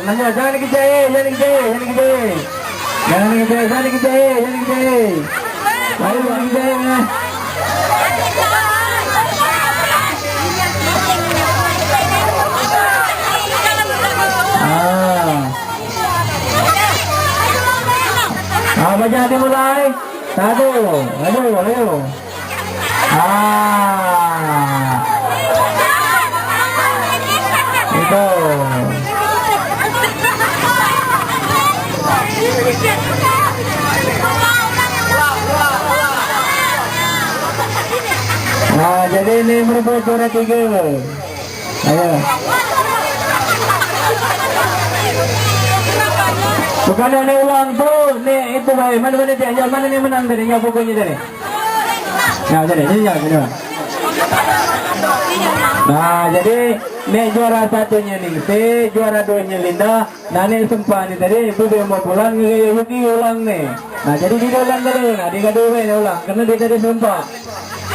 lanjut, jangan dikejar, jangan dikejar, jangan dikejar. Jangan dikejar, jangan dikejar, jangan dikejar. Ayo, jangan dikejar. Baca dimulai. Satu, ayo. Itu. Jadi ini merebut juara 3. Ayo. Bukan ada ulang tuh, nih itu baik. Mana dia? Mana nih menang dari nyapu pokoknya dari. Nah, jadi. Nah, jadi nih juara 1-nya nih, juara 2-nya Linda. Nah, nih sempat nih tadi itu dia mau pulang, ulang nih. Nah, jadi dia ulang tadi. Nah, dia kedua ulang karena dia tadi sempat.